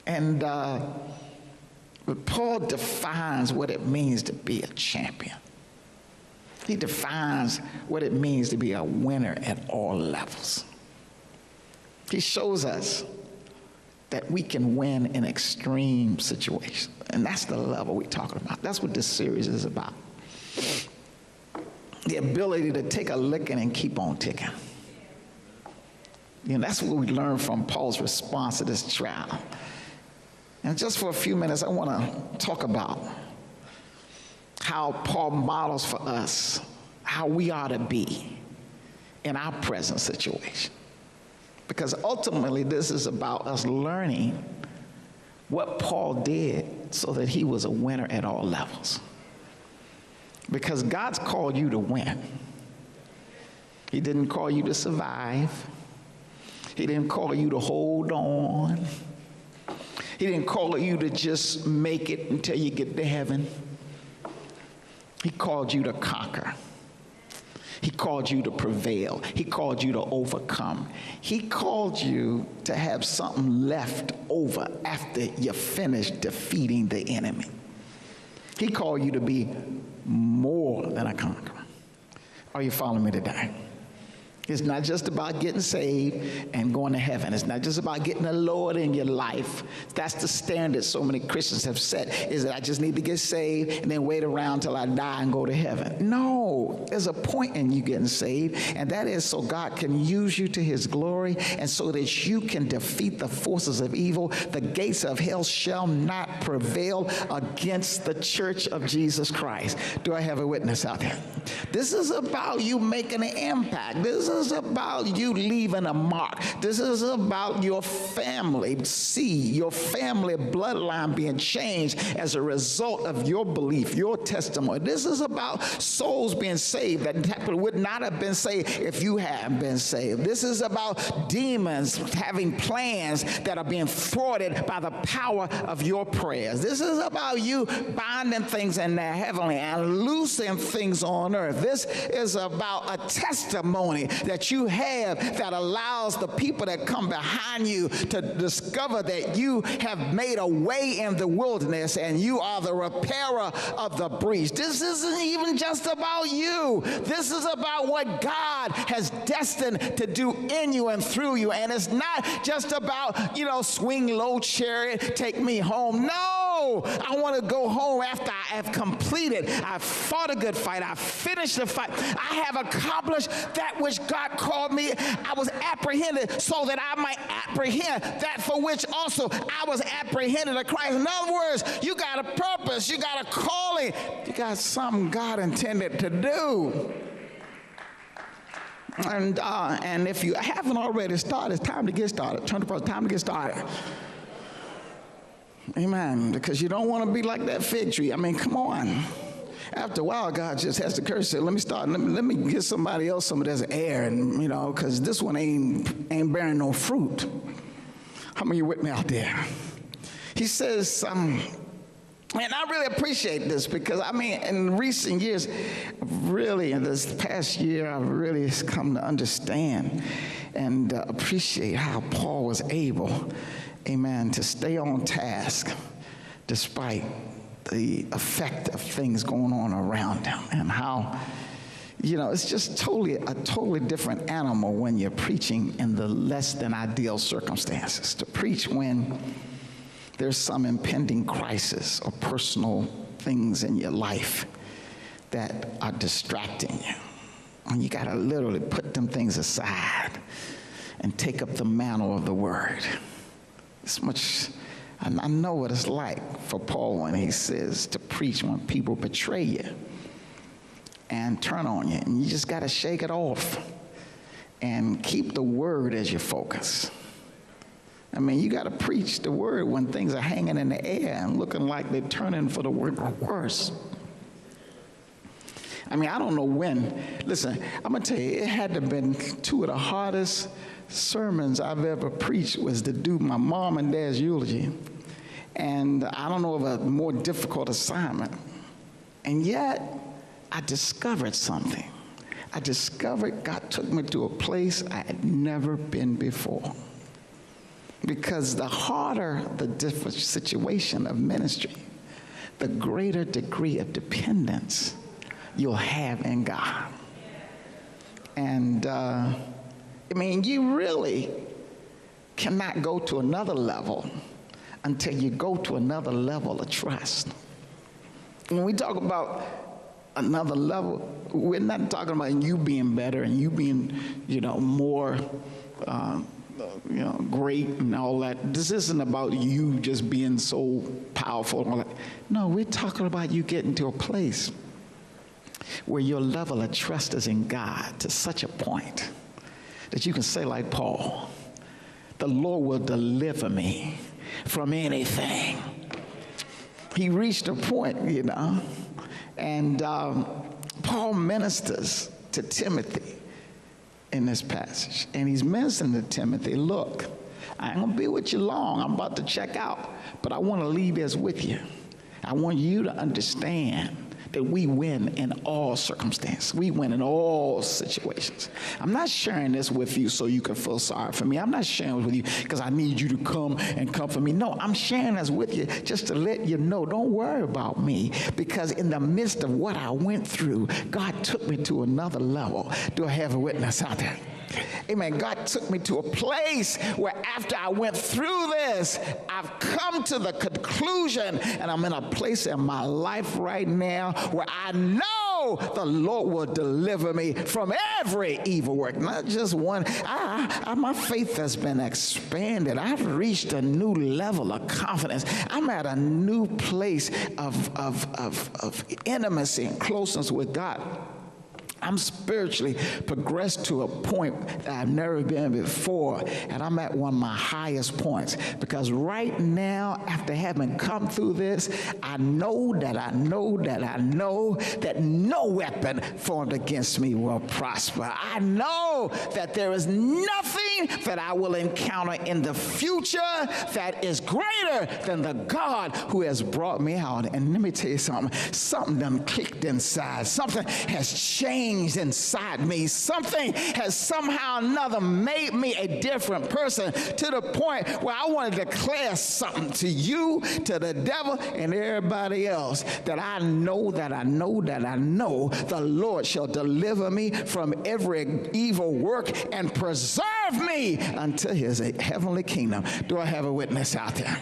And but Paul defines what it means to be a champion. He defines what it means to be a winner at all levels. He shows us that we can win in extreme situations. And that's the level we're talking about. That's what this series is about. The ability to take a licking and keep on ticking. You know, that's what we learn from Paul's response to this trial. And just for a few minutes, I want to talk about how Paul models for us how we ought to be in our present situation. Because ultimately, this is about us learning what Paul did so that he was a winner at all levels. Because God's called you to win. He didn't call you to survive. He didn't call you to hold on. He didn't call you to just make it until you get to heaven. He called you to conquer. He called you to prevail. He called you to overcome. He called you to have something left over after you finish defeating the enemy. He called you to be more than a conqueror. Are you following me today? It's not just about getting saved and going to heaven. It's not just about getting the Lord in your life. That's the standard so many Christians have set, is that I just need to get saved and then wait around till I die and go to heaven. No, there's a point in you getting saved, and that is so God can use you to his glory and so that you can defeat the forces of evil. The gates of hell shall not prevail against the church of Jesus Christ. Do I have a witness out there? This is about you making an impact. This is about you leaving a mark. This is about your family seed, your family bloodline being changed as a result of your belief, your testimony. This is about souls being saved that would not have been saved if you hadn't been saved. This is about demons having plans that are being thwarted by the power of your prayers. This is about you binding things in the heavenly and loosing things on earth. This is about a testimony that you have that allows the people that come behind you to discover that you have made a way in the wilderness and you are the repairer of the breach. This isn't even just about you. This is about what God has destined to do in you and through you. And it's not just about, swing low chariot, take me home. No, I want to go home after I have completed. I've fought a good fight. I've finished the fight. I have accomplished that which God called me. I was apprehended so that I might apprehend that for which also I was apprehended of Christ. In other words, you got a purpose, you got a calling, you got something God intended to do. And if you haven't already started, it's time to get started. Turn to the person, time to get started. Amen. Because you don't want to be like that fig tree. I mean, come on. After a while, God just has the courage to say, let me start. Let me get somebody else some of this air, and because this one ain't bearing no fruit. How many of you with me out there? He says, and I really appreciate this because, in recent years, really, in this past year, I've really come to understand and appreciate how Paul was able, amen, to stay on task despite the effect of things going on around him, and how, it's just a totally different animal when you're preaching in the less than ideal circumstances. To preach when there's some impending crisis or personal things in your life that are distracting you. And you got to literally put them things aside and take up the mantle of the word. It's much, and I know what it's like for Paul when he says to preach when people betray you and turn on you. And you just got to shake it off and keep the word as your focus. You got to preach the word when things are hanging in the air and looking like they're turning for the word or worse. I don't know when. Listen, I'm going to tell you, it had to have been two of the hardest sermons I've ever preached was to do my mom and dad's eulogy. And I don't know of a more difficult assignment. And yet, I discovered something. I discovered God took me to a place I had never been before. Because the harder the different situation of ministry, the greater degree of dependence you'll have in God. And you really cannot go to another level until you go to another level of trust. When we talk about another level, we're not talking about you being better and you being, more, great and all that. This isn't about you just being so powerful and all that. No, we're talking about you getting to a place where your level of trust is in God to such a point that you can say like Paul, the Lord will deliver me from anything. He reached a point, and Paul ministers to Timothy in this passage. And he's ministering to Timothy, look, I ain't gonna be with you long. I'm about to check out, but I want to leave this with you. I want you to understand that we win in all circumstances. We win in all situations. I'm not sharing this with you so you can feel sorry for me. I'm not sharing it with you because I need you to come and comfort me. No, I'm sharing this with you just to let you know, don't worry about me, because in the midst of what I went through, God took me to another level. Do I have a witness out there? Amen. God took me to a place where after I went through this, I've come to the conclusion, and I'm in a place in my life right now where I know the Lord will deliver me from every evil work. Not just one. My faith has been expanded. I've reached a new level of confidence. I'm at a new place of intimacy and closeness with God. I'm spiritually progressed to a point that I've never been before, and I'm at one of my highest points, because right now, after having come through this, I know that no weapon formed against me will prosper. I know that there is nothing that I will encounter in the future that is greater than the God who has brought me out. And let me tell you something done clicked inside. Something has changed inside me. Something has somehow or another made me a different person, to the point where I want to declare something to you, to the devil, and everybody else, that I know the Lord shall deliver me from every evil work and preserve me unto his heavenly kingdom. Do I have a witness out there?